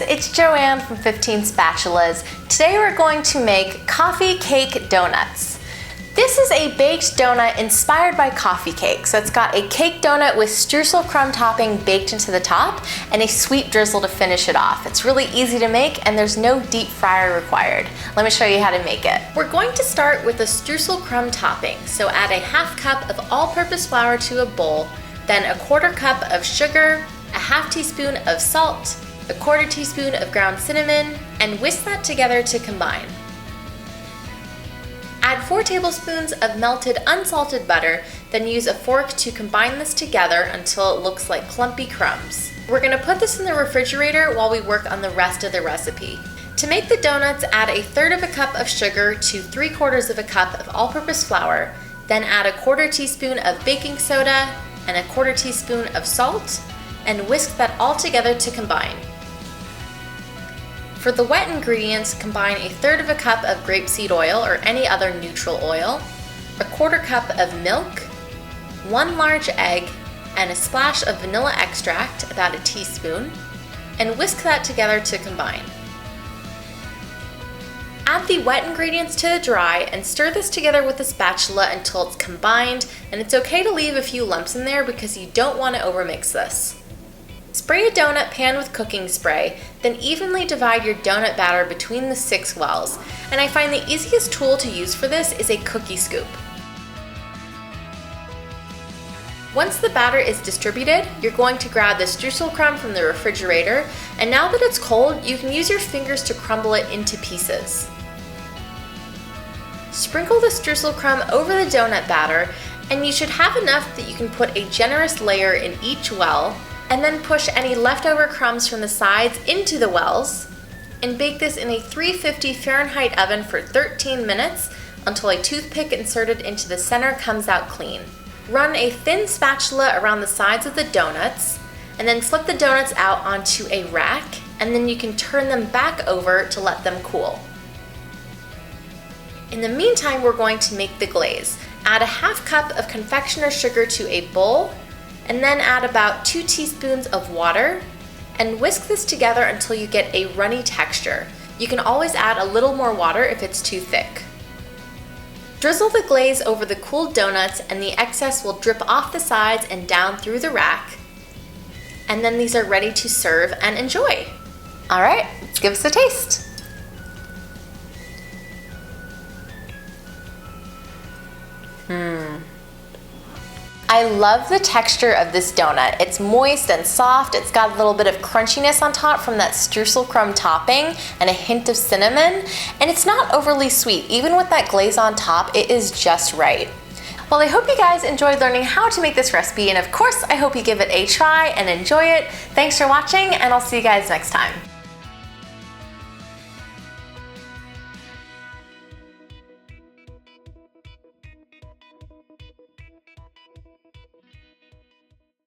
it's Joanne from 15 Spatulas. Today we're going to make coffee cake donuts. This is a baked donut inspired by coffee cake. So it's got a cake donut with streusel crumb topping baked into the top and a sweet drizzle to finish it off. It's really easy to make and there's no deep fryer required. Let me show you how to make it. We're going to start with a streusel crumb topping. So add a half cup of all-purpose flour to a bowl, then a quarter cup of sugar, a half teaspoon of salt, a quarter teaspoon of ground cinnamon, and whisk that together to combine. Add 4 tablespoons of melted unsalted butter, then use a fork to combine this together until it looks like clumpy crumbs. We're going to put this in the refrigerator while we work on the rest of the recipe. To make the donuts, add a third of a cup of sugar to 3/4 of a cup of all-purpose flour, then add a quarter teaspoon of baking soda and a quarter teaspoon of salt, and whisk that all together to combine. For the wet ingredients, combine a third of a cup of grapeseed oil or any other neutral oil, a quarter cup of milk, 1 large egg, and a splash of vanilla extract, about a teaspoon, and whisk that together to combine. Add the wet ingredients to the dry and stir this together with a spatula until it's combined, and it's okay to leave a few lumps in there because you don't want to overmix this. Spray a donut pan with cooking spray, then evenly divide your donut batter between the 6 wells, and I find the easiest tool to use for this is a cookie scoop. Once the batter is distributed, you're going to grab the streusel crumb from the refrigerator, and now that it's cold, you can use your fingers to crumble it into pieces. Sprinkle the streusel crumb over the donut batter, and you should have enough that you can put a generous layer in each well, and then push any leftover crumbs from the sides into the wells, and bake this in a 350 Fahrenheit oven for 13 minutes until a toothpick inserted into the center comes out clean. Run a thin spatula around the sides of the donuts, and then flip the donuts out onto a rack, and then you can turn them back over to let them cool. In the meantime, we're going to make the glaze. Add a half cup of confectioner's sugar to a bowl, and then add about 2 teaspoons of water, and whisk this together until you get a runny texture. You can always add a little more water if it's too thick. Drizzle the glaze over the cooled donuts, and the excess will drip off the sides and down through the rack. And then these are ready to serve and enjoy. All right, let's give us a taste. I love the texture of this donut. It's moist and soft. It's got a little bit of crunchiness on top from that streusel crumb topping and a hint of cinnamon. And it's not overly sweet. Even with that glaze on top, it is just right. Well, I hope you guys enjoyed learning how to make this recipe. And of course, I hope you give it a try and enjoy it. Thanks for watching, and I'll see you guys next time.